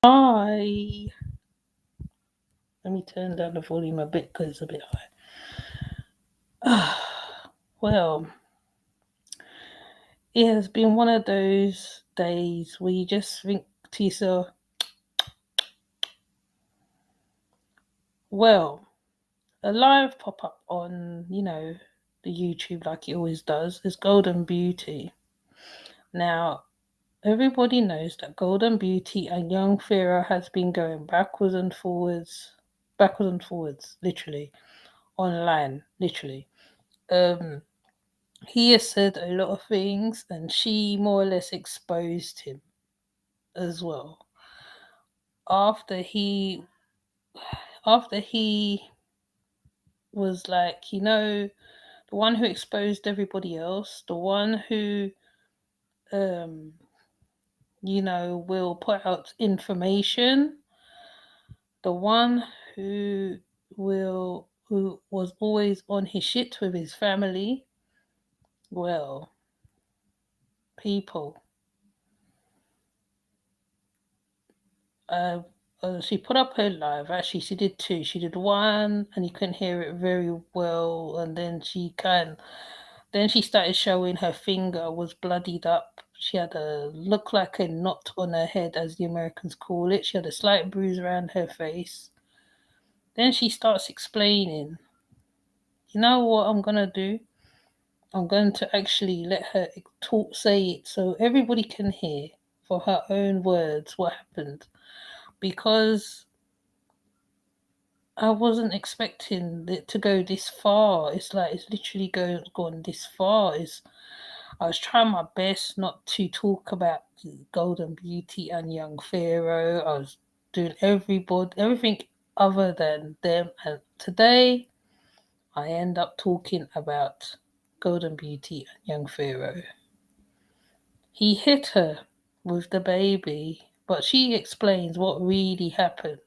Hi. Let me turn down the volume a bit because it's a bit high. Well, it has been one of those days where you just think to yourself, well, a live pop up on, the YouTube like it always does is Golden Beauty. Now, everybody knows that Golden Beauty and young Pharaoh has been going backwards and forwards, literally, online, literally. Um, he has said a lot of things and she more or less exposed him as well after he was like, the one who exposed everybody else, the one who um will put out information, the one who was always on his shit with his family. Well, people, uh, she put up her live. Actually, she did two. She did one, and you couldn't hear it very well. And then then she started showing her finger was bloodied up. She had a look like a knot on her head, as the Americans call it. She had a slight bruise around her face. Then she starts explaining, you know what I'm gonna do? I'm going to actually let her say it so everybody can hear for her own words what happened, because I wasn't expecting it to go this far. It's like it's literally gone this far. I was trying my best not to talk about Golden Beauty and Young Pharaoh. I was doing everything other than them. And today, I end up talking about Golden Beauty and Young Pharaoh. He hit her with the baby, but she explains what really happened.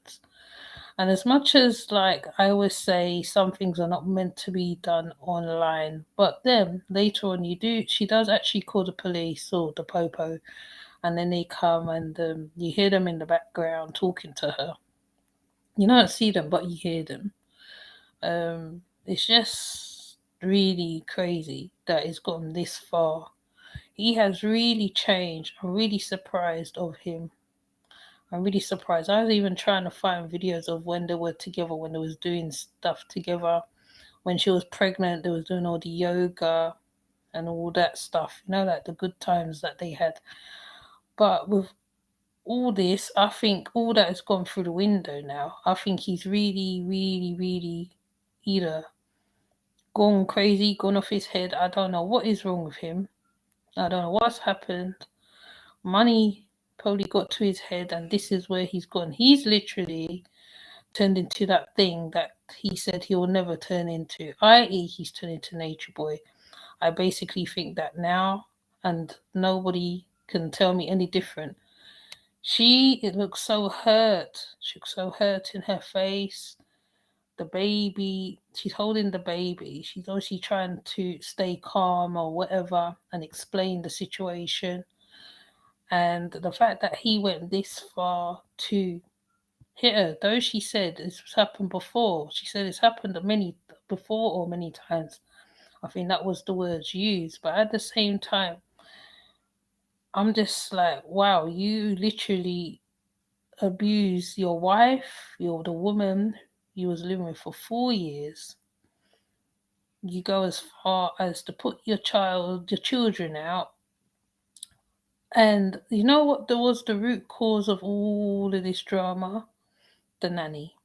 And as much as, like, I always say some things are not meant to be done online, but then later on she does actually call the police or the popo, and then they come and you hear them in the background talking to her. You don't see them, but you hear them. It's just really crazy that it's gotten this far. He has really changed. I'm really surprised of him. I'm really surprised. I was even trying to find videos of when they were together, when they was doing stuff together. When she was pregnant, they was doing all the yoga and all that stuff. Like the good times that they had. But with all this, I think all that has gone through the window now. I think he's really, really, really either gone crazy, gone off his head. I don't know what is wrong with him. I don't know what's happened. Money probably got to his head, and this is where he's gone. He's literally turned into that thing that he said he will never turn into, i.e., he's turned into Nature Boy. I basically think that now, and nobody can tell me any different. It looks so hurt. She looks so hurt in her face. The baby, she's holding the baby. She's obviously trying to stay calm or whatever and explain the situation. And the fact that he went this far to hit her, though she said it's happened before, she said it's happened many times. I think that was the words used. But at the same time, I'm just like, wow, you literally abuse your wife, you're the woman you was living with for 4 years. You go as far as to put your children out. And you know what? There was the root cause of all of this drama, the nanny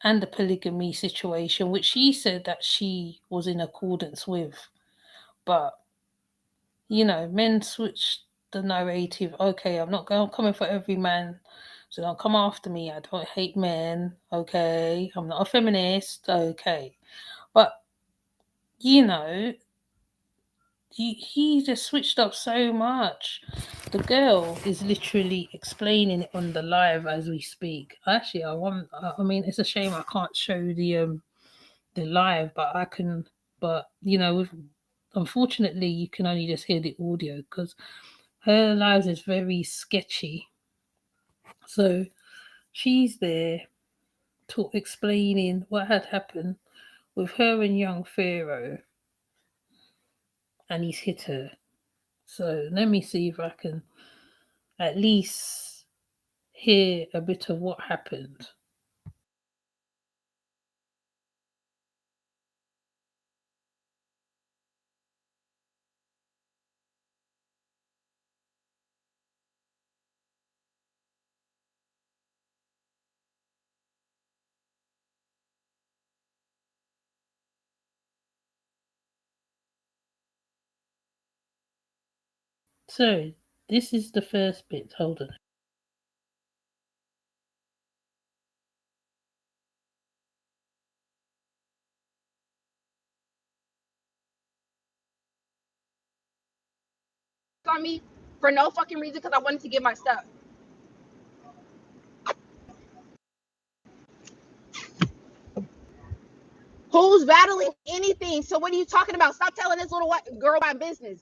and the polygamy situation, which she said that she was in accordance with. But, men switch the narrative. Okay, I'm not coming for every man, so don't come after me. I don't hate men. Okay, I'm not a feminist. Okay. But, he just switched up so much. The girl is literally explaining it on the live as we speak. Actually, I mean, it's a shame I can't show the live, but I can. But unfortunately, you can only just hear the audio because her live is very sketchy. So she's there explaining what had happened with her and young Pharaoh, and he's hit her. So let me see if I can at least hear a bit of what happened. So this is the first bit. Hold on. On me for no fucking reason because I wanted to get my stuff. Who's battling anything? So what are you talking about? Stop telling this little white girl my business.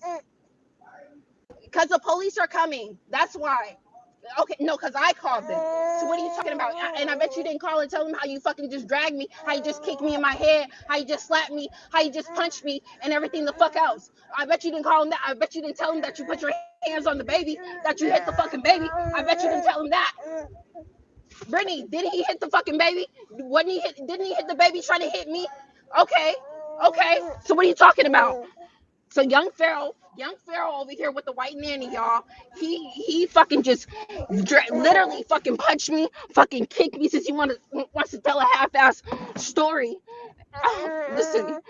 Because the police are coming. That's why. Okay, no, because I called them. So what are you talking about? And I bet you didn't call and tell them how you fucking just dragged me, how you just kicked me in my head, how you just slapped me, how you just punched me, and everything the fuck else. I bet you didn't call them that. I bet you didn't tell them that you put your hands on the baby, that you hit the fucking baby. I bet you didn't tell them that. Brittany, did he hit the fucking baby? Wasn't he hit? Didn't he hit the baby trying to hit me? Okay, okay. So what are you talking about? So young Pharaoh over here with the white nanny, y'all. He fucking just literally fucking punched me, fucking kicked me since he wants to tell a half-ass story. Listen,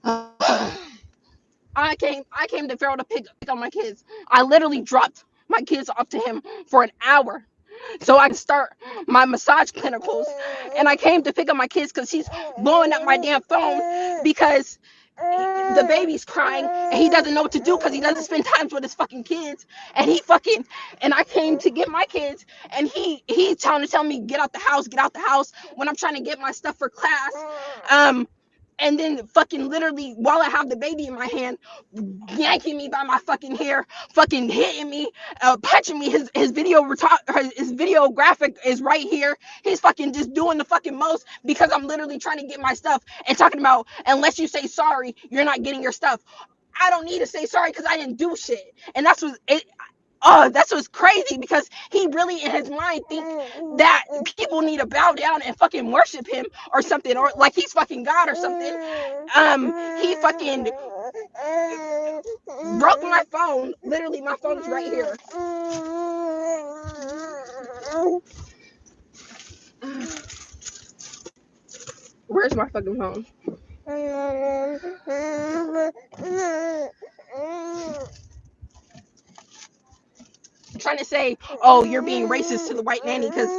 I came to Pharaoh to pick up my kids. I literally dropped my kids off to him for an hour so I can start my massage clinicals. And I came to pick up my kids because he's blowing up my damn phone because the baby's crying and he doesn't know what to do because he doesn't spend time with his fucking kids. And and I came to get my kids and he's trying to tell me get out the house when I'm trying to get my stuff for class. And then fucking literally while I have the baby in my hand, yanking me by my fucking hair, fucking hitting me, punching me. His video graphic is right here. He's fucking just doing the fucking most because I'm literally trying to get my stuff and talking about unless you say sorry, you're not getting your stuff. I don't need to say sorry because I didn't do shit. And that's what's crazy because he really in his mind think that people need to bow down and fucking worship him or something, or like he's fucking God or something. He fucking broke my phone. Literally, my phone is right here. Where's my fucking phone? Trying to say, oh, you're being racist to the white nanny because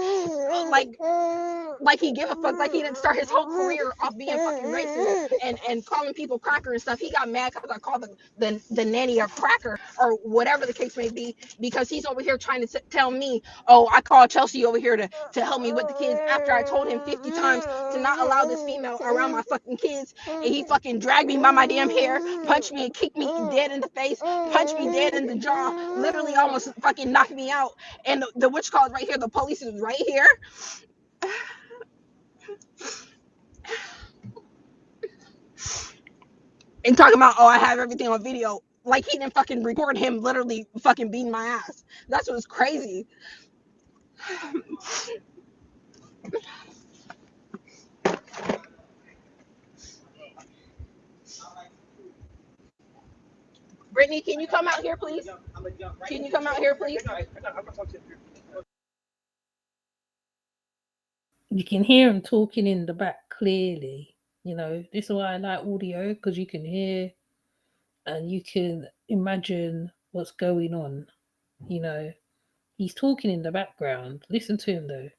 like he give a fuck, like he didn't start his whole career off being fucking racist and calling people cracker and stuff. He got mad because I called the nanny a cracker or whatever the case may be because he's over here trying to tell me, oh, I called Chelsea over here to help me with the kids after I told him 50 times to not allow this female around my fucking kids. And he fucking dragged me by my damn hair, punched me and kicked me dead in the face, punched me dead in the jaw, literally almost fucking knocked me out. And the witch call is right here. The police is right here. And talking about, oh, I have everything on video. Like he didn't fucking record him literally fucking beating my ass. That's what's crazy. Brittany, can you come out here, please? Can you come out here, please? You can hear him talking in the back clearly. You know, this is why I like audio because you can hear and you can imagine what's going on. You know, he's talking in the background. Listen to him though.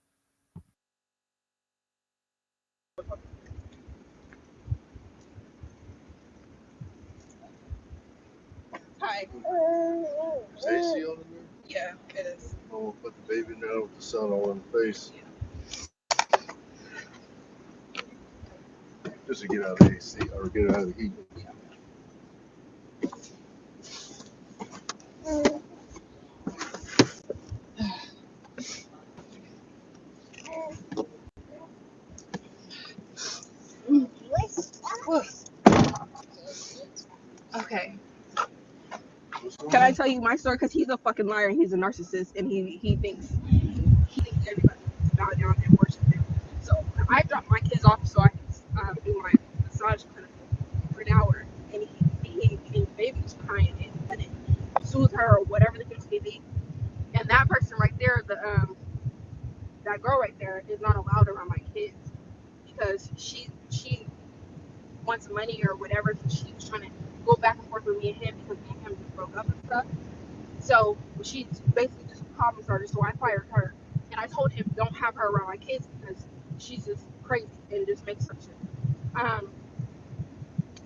Hi. Stacy on there? Yeah, it is. I'm gonna put the baby down with the sun all in the face. Just to get out of the AC or get out of the heat. What's going Can I on? tell you my story? Because he's a fucking liar. And he's a narcissist, and he thinks everybody needs to bow down and worship him. So I dropped my kids off so I can do my massage clinic for an hour, and the baby was crying and couldn't soothe her or whatever the case may be. And that person right there, that girl right there, is not allowed around my kids because she wants money or whatever. So she was trying to go back and forth with me and him because me and him just broke up and stuff. So she's basically just a problem starter. So I fired her, and I told him don't have her around my kids because she's just crazy and just makes up shit. Um,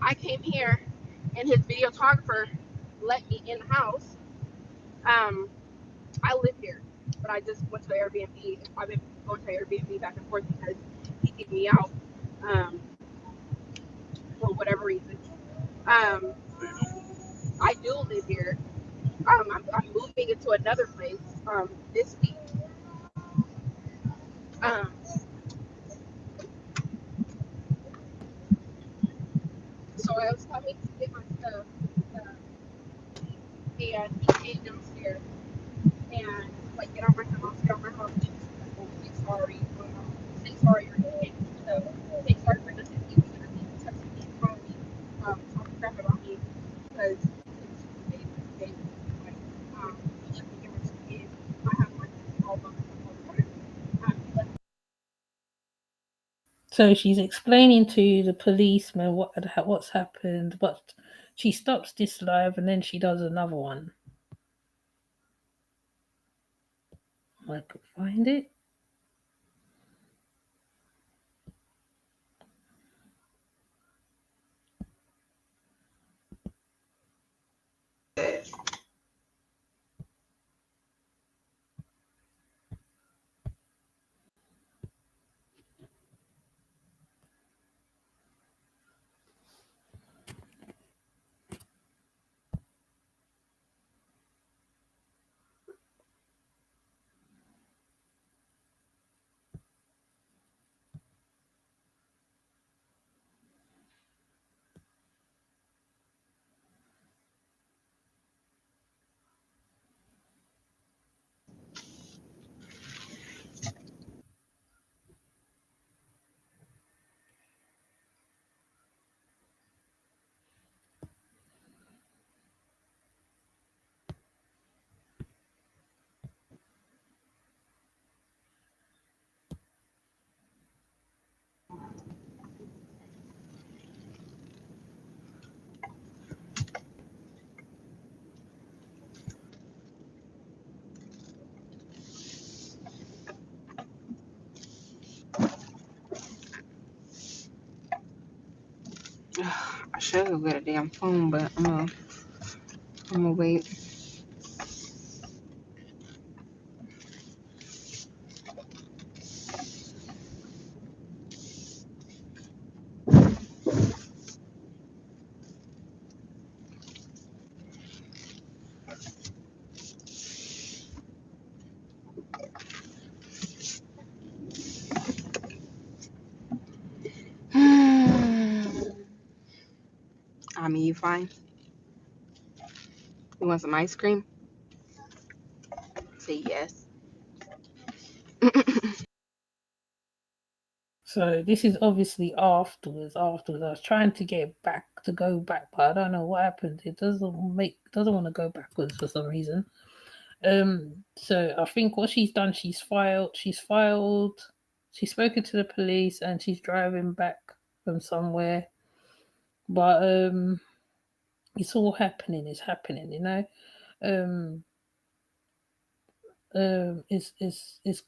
I came here, and his videographer let me in the house. Um, I live here, but I just went to Airbnb. I've been going to Airbnb back and forth because he kicked me out for whatever reason. Um, I do live here. I'm moving into another place this week. Um, so I was coming to get my stuff, and he came downstairs and like get on my house, and say sorry, say sorry, or anything. So say sorry for nothing. He was gonna be texting me and calling me, talking crap about me because they they like he left me here with 2 kids. I have my kids all by myself all the time. He left. So she's explaining to the policeman what's happened, but she stops this live and then she does another one. I could find it. I should go get a damn phone, but I'm gonna wait. I mean, you fine? You want some ice cream? Say yes. So this is obviously afterwards. Afterwards, I was trying to go back, but I don't know what happened. It doesn't want to go backwards for some reason. So I think what she's done, she's spoken to the police, and she's driving back from somewhere. But it's all happening. It's happening, you know. Um, it's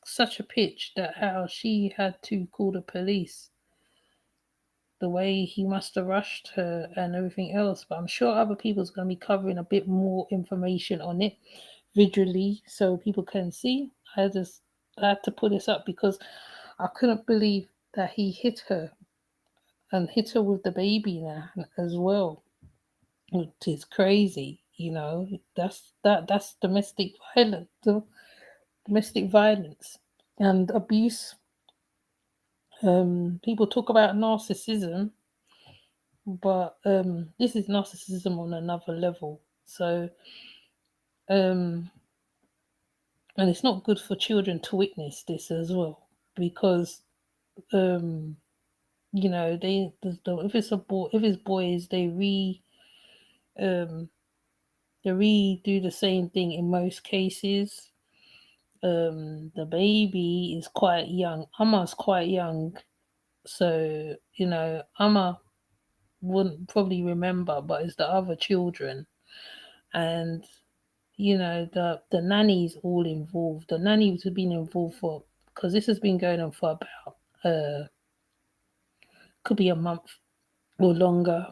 such a pitch that how she had to call the police, the way he must have rushed her and everything else. But I'm sure other people's going to be covering a bit more information on it visually so people can see. I had to put this up because I couldn't believe that he hit her and hit her with the baby now as well. Which is crazy, you know. That's domestic violence and abuse. People talk about narcissism, but this is narcissism on another level. So, um, and it's not good for children to witness this as well, because um, if it's a boy, if it's boys, um, they do the same thing in most cases. The baby is quite young. Amma's quite young, so Amma wouldn't probably remember, but it's the other children, and the nanny's all involved. The nanny's been involved for, because this has been going on for about could be a month or longer.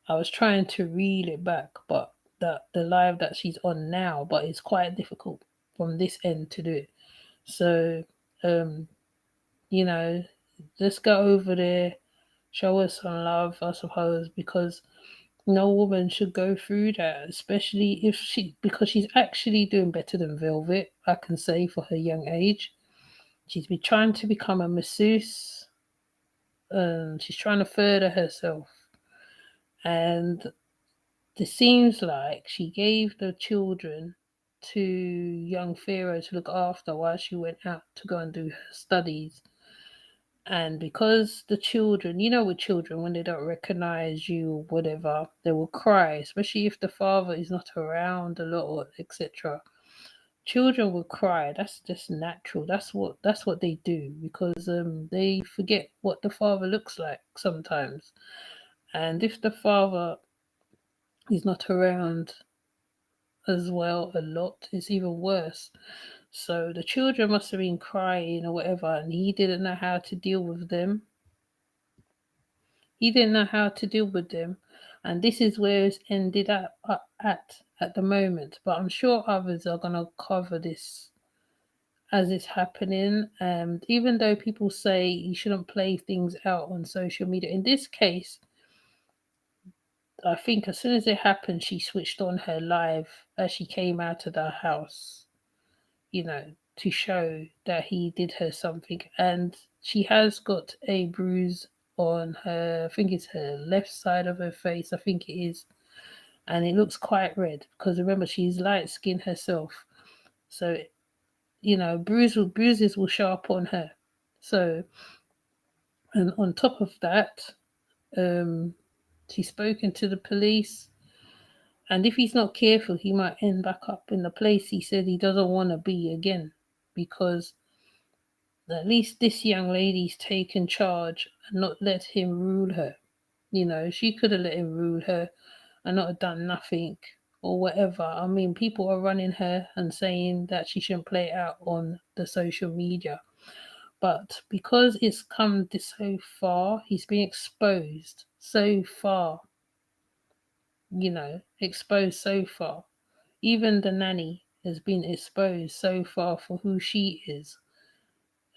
I was trying to reel it back, but the live that she's on now, but it's quite difficult from this end to do it. So, um, you know, just go over there, show her some love, I suppose, because no woman should go through that, especially if because she's actually doing better than Velvet, I can say, for her young age. She's been trying to become a masseuse, she's trying to further herself, and it seems like she gave the children to young Pharaoh to look after while she went out to go and do her studies. And because the children, with children, when they don't recognize you or whatever, they will cry, especially if the father is not around a lot, or etc. Children will cry. That's just natural. That's what they do, because they forget what the father looks like sometimes. And if the father is not around as well a lot, it's even worse. So the children must have been crying or whatever, and he didn't know how to deal with them. He didn't know how to deal with them, and this is where it's ended up at the moment. But I'm sure others are gonna cover this as it's happening. And even though people say you shouldn't play things out on social media, in this case, I think as soon as it happened, she switched on her live as she came out of the house, to show that he did her something. And she has got a bruise on her, I think it's her left side of her face, I think it is. And it looks quite red, because remember, she's light skinned herself. So, bruises will show up on her. So, and on top of that, she's spoken to the police. And if he's not careful, he might end back up in the place he said he doesn't want to be again, because at least this young lady's taken charge and not let him rule her. She could have let him rule her and not have done nothing or whatever. I mean, people are running her and saying that she shouldn't play it out on the social media. But because it's come this so far, he's been exposed so far, exposed so far. Even the nanny has been exposed so far for who she is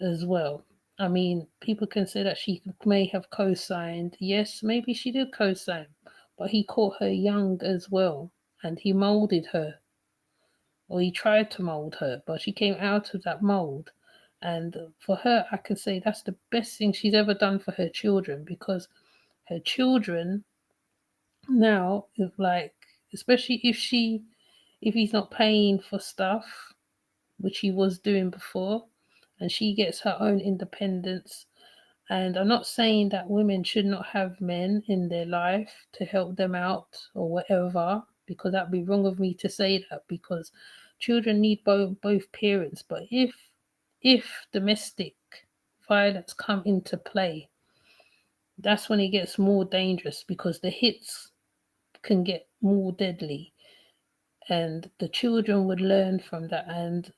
as well. I mean, people can say that she may have co signed. Yes, maybe she did co sign, but he caught her young as well, and he molded her, or he tried to mold her, but she came out of that mold. And for her, I can say that's the best thing she's ever done for her children, because her children now, especially if he's not paying for stuff, which he was doing before, and she gets her own independence. And I'm not saying that women should not have men in their life to help them out or whatever, because that'd be wrong of me to say that, because children need both parents. But if domestic violence come into play, that's when it gets more dangerous, because the hits can get more deadly, and the children would learn from that. And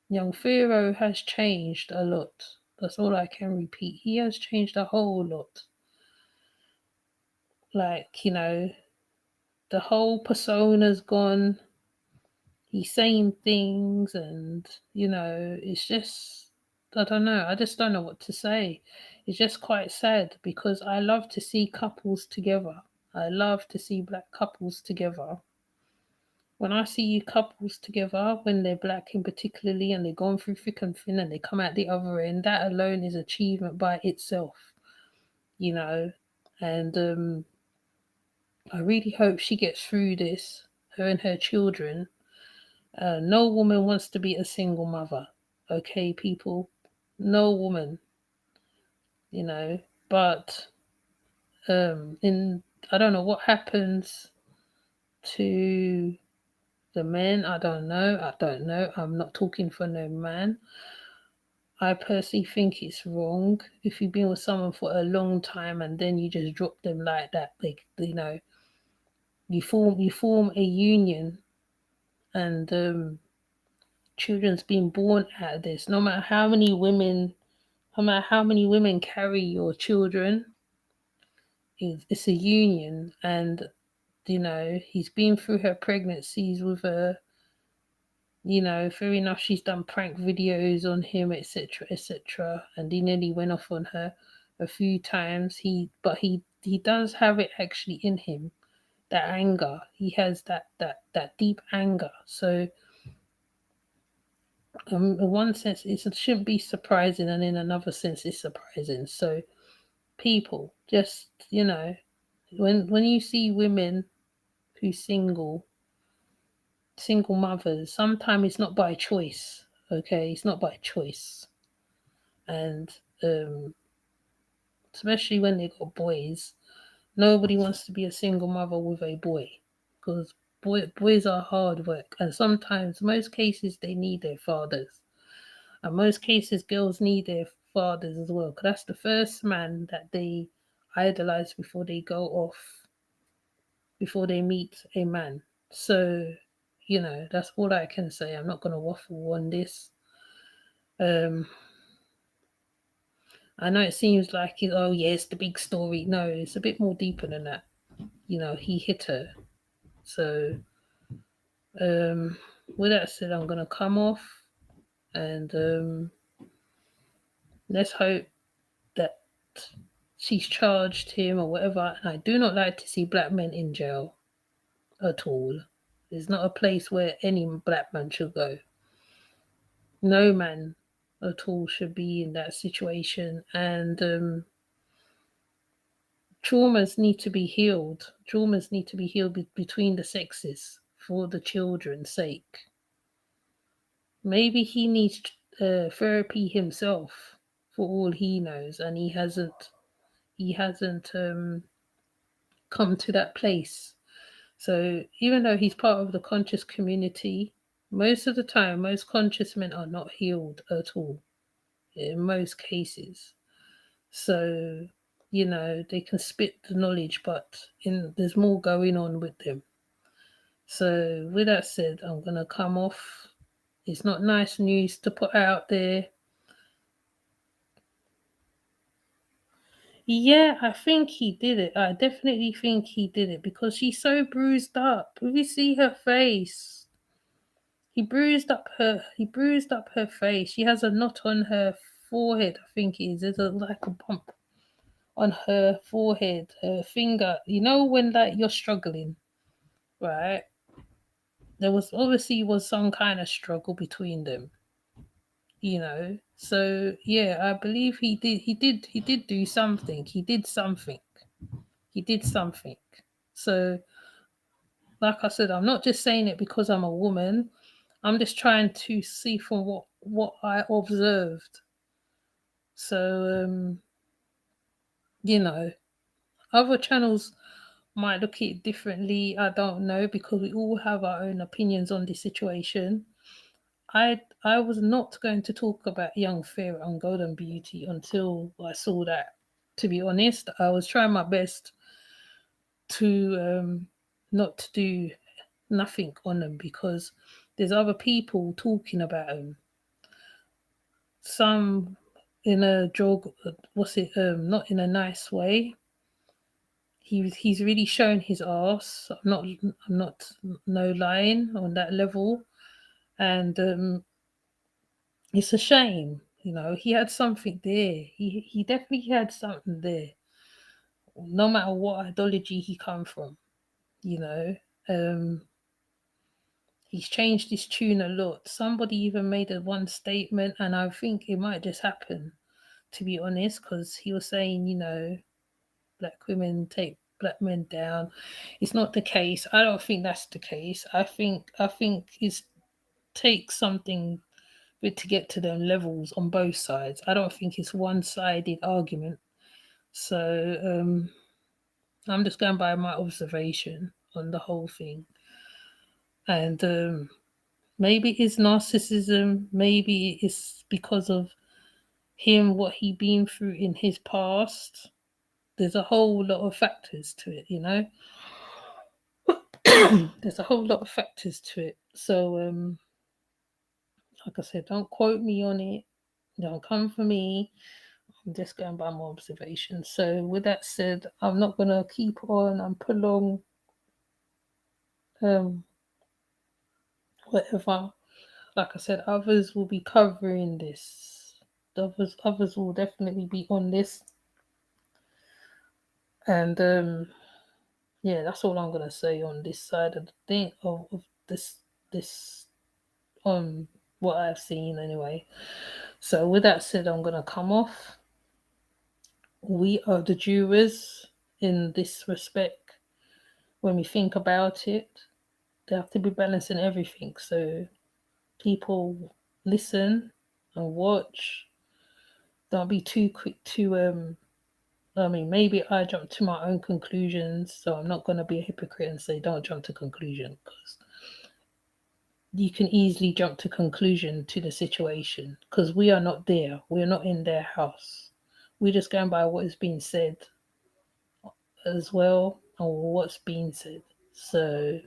young Pharaoh has changed a lot. That's all I can repeat. He has changed a whole lot. The whole persona's gone. He's saying things, and, it's just, I don't know. I just don't know what to say. It's just quite sad, because I love to see couples together. I love to see black couples together. When I see couples together, when they're black in particularly, and they're going through thick and thin and they come out the other end, that alone is achievement by itself, you know. And I really hope she gets through this, her and her children. No woman wants to be a single mother, okay, people? No woman, you know. But in I don't know what happens to the men. I don't know. I don't know. I'm not talking for no man. I personally think it's wrong if you've been with someone for a long time and then you just drop them like that. Like, you know, you form a union, and children's being born out of this. No matter how many women carry your children, it's a union. And he's been through her pregnancies with her. Fair enough, she's done prank videos on him, etc., etc., and he nearly went off on her a few times. But he does have it actually in him, that anger. He has that deep anger. So in one sense, it shouldn't be surprising, and in another sense, it's surprising. So people, just when you see women who single mothers, sometimes it's not by choice. Okay, it's not by choice. And um especially when they got boys, nobody wants to be a single mother with a boy, because boys are hard work, and sometimes, most cases, they need their fathers, and most cases girls need their fathers as well, because that's the first man that they idolize before they go off, before they meet a man. So that's all I can say. I'm not going to waffle on this. um I know it seems like, oh yeah, it's the big story. No, it's a bit more deeper than that. He hit her. So with that said, I'm gonna come off, and let's hope that she's charged him or whatever. And I do not like to see black men in jail at all. It's not a place where any black man should go. No man at all should be in that situation. And traumas need to be healed. Traumas need to be healed between the sexes for the children's sake. Maybe he needs therapy himself, for all he knows, and he hasn't. He hasn't come to that place. So even though he's part of the conscious community, most of the time, most conscious men are not healed at all. In most cases, so they can spit the knowledge, but there's more going on with them. So with that said, I'm gonna come off. It's not nice news to put out there. Yeah, I think he did it. I definitely think he did it, because she's so bruised up. If you see her face, he bruised up her face. She has a knot on her forehead, I think it is. There's like a bump on her forehead, her finger. When like you're struggling, right? There was obviously was some kind of struggle between them. So yeah, I believe he did do something. He did something. So like I said, I'm not just saying it because I'm a woman. I'm just trying to see from what I observed. So other channels might look at it differently. I don't know, because we all have our own opinions on this situation. I was not going to talk about Young Pharaoh and Golden Beauty until I saw that. To be honest, I was trying my best to not do nothing on them, because there's other people talking about them. Some in a jog, what's it? Not in a nice way. He's really shown his ass. I'm not no lying on that level, and it's a shame. He had something there. He definitely had something there. No matter what ideology he come from, you know. Um, he's changed his tune a lot. Somebody even made a one statement, and I think it might just happen, to be honest, because he was saying, black women take black men down. It's not the case. I don't think that's the case. I think it takes something for it to get to them levels on both sides. I don't think it's one-sided argument. So I'm just going by my observation on the whole thing. And maybe it's narcissism, maybe it's because of him, what he been through in his past. There's a whole lot of factors to it, you know. There's a whole lot of factors to it. So like I said, don't quote me on it. Don't come for me. I'm just going by my observations. So with that said, I'm not gonna keep on and prolong um whatever. Like I said, others will be covering this. Others will definitely be on this. And yeah, that's all I'm gonna say on this side of the thing of this what I've seen anyway. So with that said, I'm gonna come off. We are the jurors in this respect. When we think about it, they have to be balancing everything. So people listen and watch. Don't be too quick to I mean, maybe I jump to my own conclusions, so I'm not going to be a hypocrite and say don't jump to conclusion, because you can easily jump to conclusion to the situation because we are not there. We're not in their house. We're just going by what is being said as well, or what's being said. So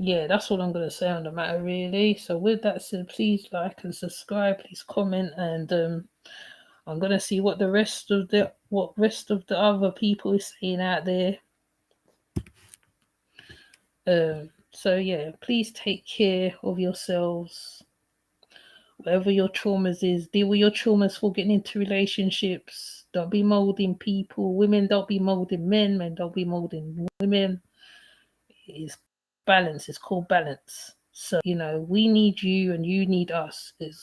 yeah, that's all I'm going to say on the matter, really. So with that said, please like and subscribe, please comment, and I'm going to see what the rest of the other people is saying out there. So yeah, please take care of yourselves. Whatever your traumas is, deal with your traumas for getting into relationships. Don't be molding people. Women, don't be molding men. Men, don't be molding women. It's balance. It's called balance. So, you know, we need you and you need us. It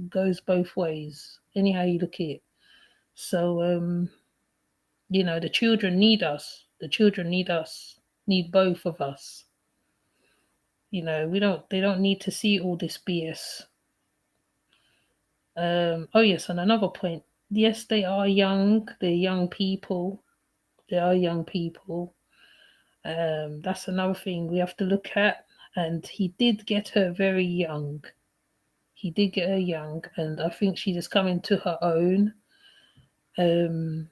goes both ways, anyhow you look at it. So, you know, the children need us. The children need us, need both of us. You know, they don't need to see all this BS. Oh yes, and another point. Yes, they are young. They're young people. They are young people. That's another thing we have to look at. And he did get her very young. He did get her young, and I think she just come into her own. Yeah,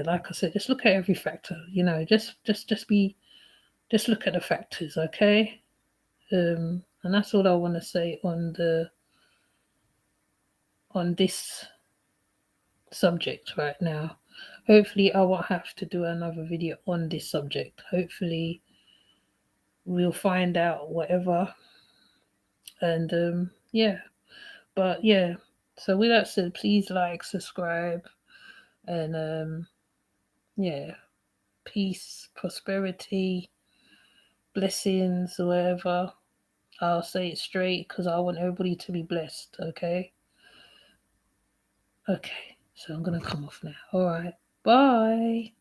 like I said, just look at every factor. You know, just look at the factors, okay? And that's all I want to say on this subject right now. Hopefully I won't have to do another video on this subject. Hopefully we'll find out whatever. And yeah, but yeah, so with that said, please like, subscribe, and yeah, peace, prosperity, blessings, whatever. I'll say it straight because I want everybody to be blessed. Okay, so I'm gonna come off now. All right, bye.